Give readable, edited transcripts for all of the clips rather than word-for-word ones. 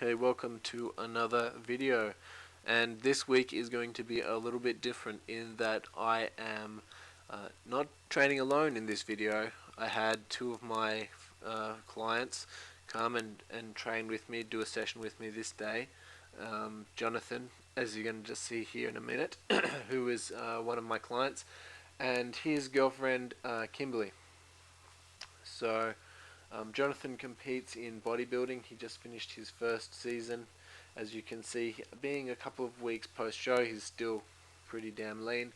Okay, welcome to another video, and this week is going to be a little bit different in that I am not training alone in this video. I had two of my clients come and train with me, do a session with me this day. Jonathan, as you're going to just see here in a minute, who is one of my clients, and his girlfriend Kimberly. So Jonathan competes in bodybuilding. He just finished his first season. As you can see, being a couple of weeks post-show, he's still pretty damn lean.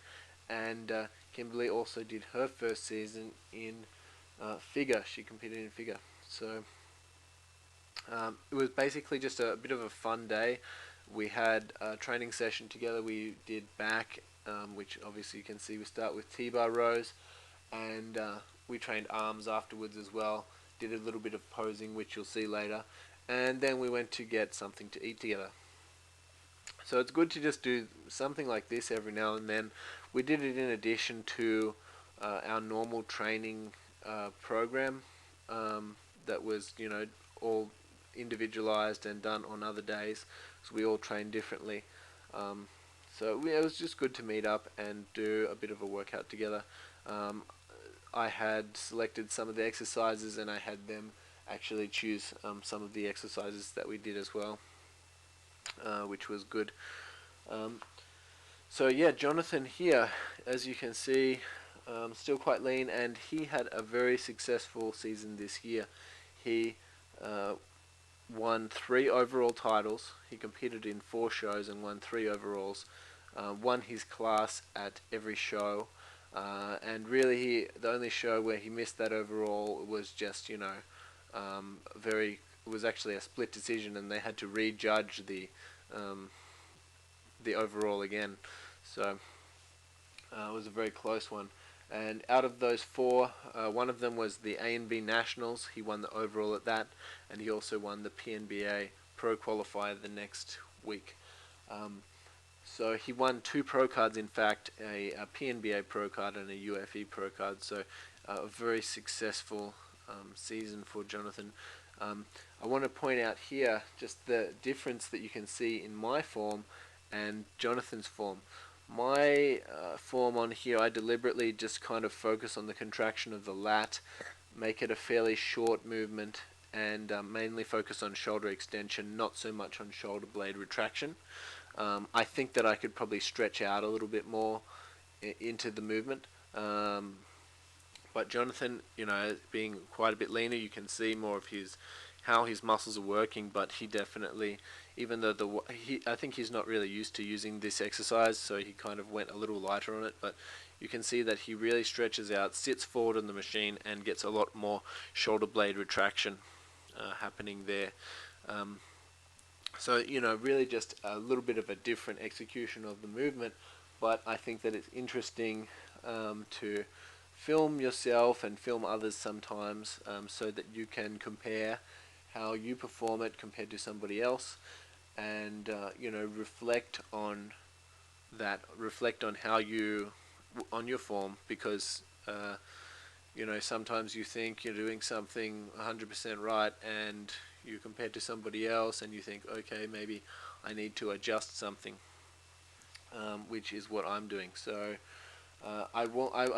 And Kimberly also did her first season in figure. She competed in figure. So it was basically just a bit of a fun day. We had a training session together. We did back, which obviously you can see we start with T-bar rows, and we trained arms afterwards as well. Did a little bit of posing, which you'll see later, and then we went to get something to eat together. So it's good to just do something like this every now and then. We did it in addition to our normal training program that was, all individualized and done on other days, so we all train differently. So it was just good to meet up and do a bit of a workout together. I had selected some of the exercises and I had them actually choose some of the exercises that we did as well, which was good. So yeah, Jonathan here, as you can see, still quite lean, and he had a very successful season this year. He won 3 overall titles. He competed in 4 shows and won 3 overalls. Won his class at every show. And really, the only show where he missed that overall was just, it was actually a split decision, and they had to rejudge the overall again. So it was a very close one. And out of those 4, one of them was the A and B Nationals. He won the overall at that, and he also won the PNBA Pro Qualifier the next week. So he won 2 pro cards, in fact, a PNBA pro card and a UFE pro card. So a very successful season for Jonathan. I want to point out here just the difference that you can see in my form and Jonathan's form. My form on here, I deliberately just kind of focus on the contraction of the lat, make it a fairly short movement, and mainly focus on shoulder extension, not so much on shoulder blade retraction. I think that I could probably stretch out a little bit more into the movement. But Jonathan, being quite a bit leaner, you can see more of how his muscles are working. But he definitely, even though I think he's not really used to using this exercise, so he kind of went a little lighter on it. But you can see that he really stretches out, sits forward on the machine, and gets a lot more shoulder blade retraction happening there. So, really just a little bit of a different execution of the movement, but I think that it's interesting to film yourself and film others sometimes, so that you can compare how you perform it compared to somebody else, and reflect on that, reflect on how on your form, because sometimes you think you're doing something 100% right, and you compare to somebody else and you think, okay, maybe I need to adjust something, which is what I'm doing. So I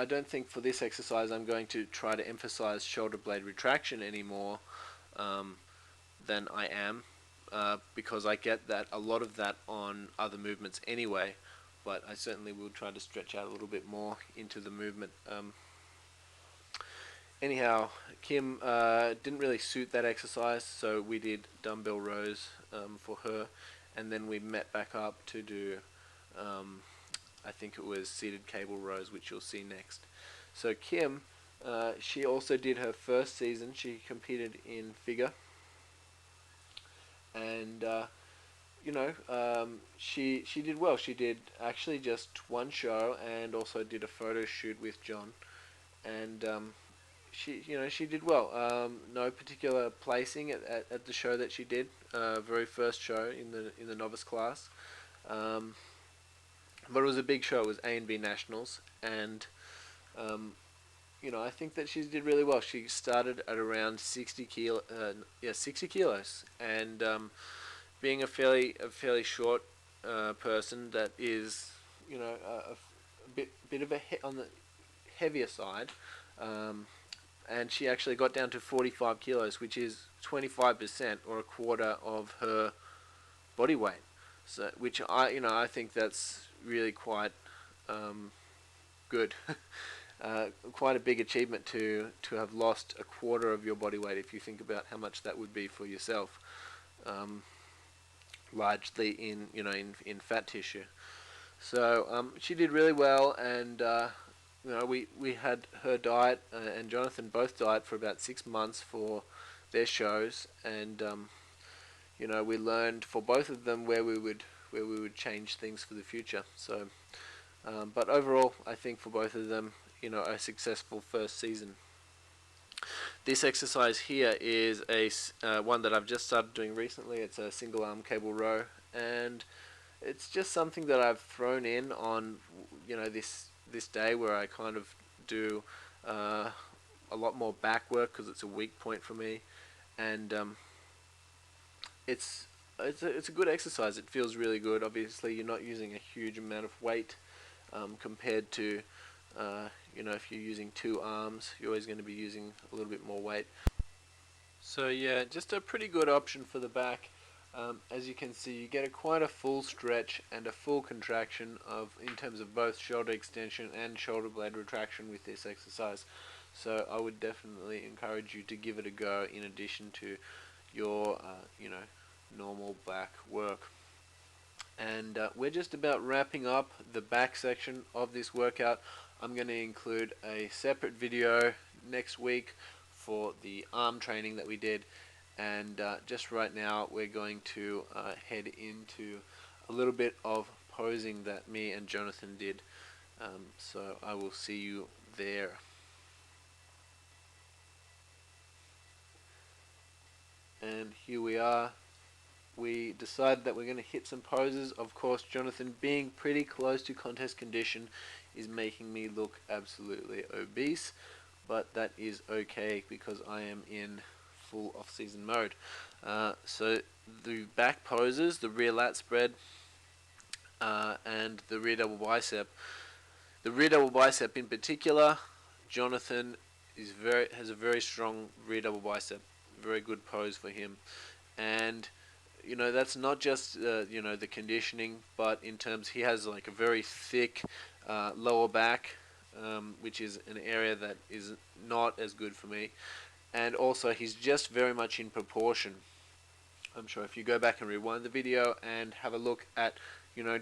don't think for this exercise I'm going to try to emphasize shoulder blade retraction anymore than I am, because I get that a lot of that on other movements anyway, but I certainly will try to stretch out a little bit more into the movement. Anyhow, Kim didn't really suit that exercise, so we did dumbbell rows for her, and then we met back up to do, I think it was seated cable rows, which you'll see next. So Kim, she also did her first season. She competed in figure, and she did well. She did actually just 1 show, and also did a photo shoot with Jon, and she did well. No particular placing at the show that she did, very first show in the novice class, but it was a big show. It was A and B Nationals, and I think that she did really well. She started at around 60 kilos, and being a fairly short person that is, a bit of on the heavier side, um, and she actually got down to 45 kilos, which is 25% or a quarter of her body weight. So, which I think that's really quite good. Quite a big achievement to have lost a quarter of your body weight if you think about how much that would be for yourself, um, largely in fat tissue. So she did really well, and we had her diet and Jonathan both diet for about 6 months for their shows, and we learned for both of them where we would change things for the future. So, but overall, I think for both of them, a successful first season. This exercise here is one that I've just started doing recently. It's a single arm cable row, and it's just something that I've thrown in on this day where I kind of do a lot more back work because it's a weak point for me, and it's it's a good exercise. It feels really good. Obviously, you're not using a huge amount of weight compared to if you're using two arms, you're always going to be using a little bit more weight. So yeah, just a pretty good option for the back. As you can see, you get quite a full stretch and a full contraction in terms of both shoulder extension and shoulder blade retraction with this exercise. So I would definitely encourage you to give it a go in addition to your normal back work. And we're just about wrapping up the back section of this workout. I'm going to include a separate video next week for the arm training that we did, and just right now we're going to head into a little bit of posing that me and Jonathan did. So I will see you there. And here we are. We decided that we're going to hit some poses. Of course, Jonathan, being pretty close to contest condition, is making me look absolutely obese, but that is okay because I am in full off-season mode. So the back poses, the rear lat spread, and the rear double bicep. The rear double bicep in particular, Jonathan has a very strong rear double bicep, very good pose for him, and that's not just the conditioning, but in terms he has like a very thick lower back, which is an area that is not as good for me, and also he's just very much in proportion. I'm sure if you go back and rewind the video and have a look at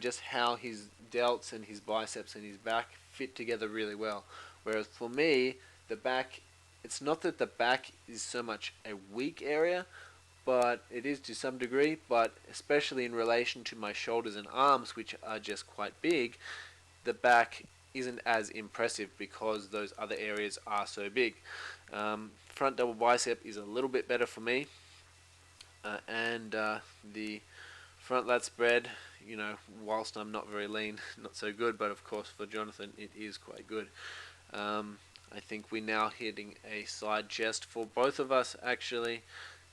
just how his delts and his biceps and his back fit together really well, whereas for me the back, it's not that the back is so much a weak area, but it is to some degree, but especially in relation to my shoulders and arms, which are just quite big, the back isn't as impressive because those other areas are so big. Front double bicep is a little bit better for me, and the front lat spread, whilst I'm not very lean, not so good, but of course for Jonathan it is quite good. I think we're now hitting a side chest for both of us actually.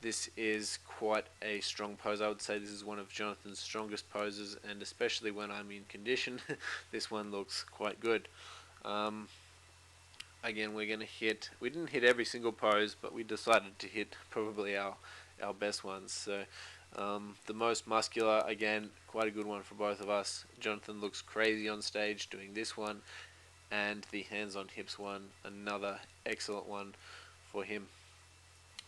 This is quite a strong pose. I would say this is one of Jonathan's strongest poses, and especially when I'm in condition, this one looks quite good. Again, we didn't hit every single pose, but we decided to hit probably our best ones. So the most muscular, again, quite a good one for both of us. Jonathan looks crazy on stage doing this one, and the hands on hips one, another excellent one for him.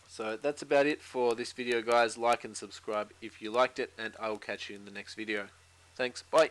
So that's about it for this video, guys. Like and subscribe if you liked it, and I will catch you in the next video. Thanks, bye.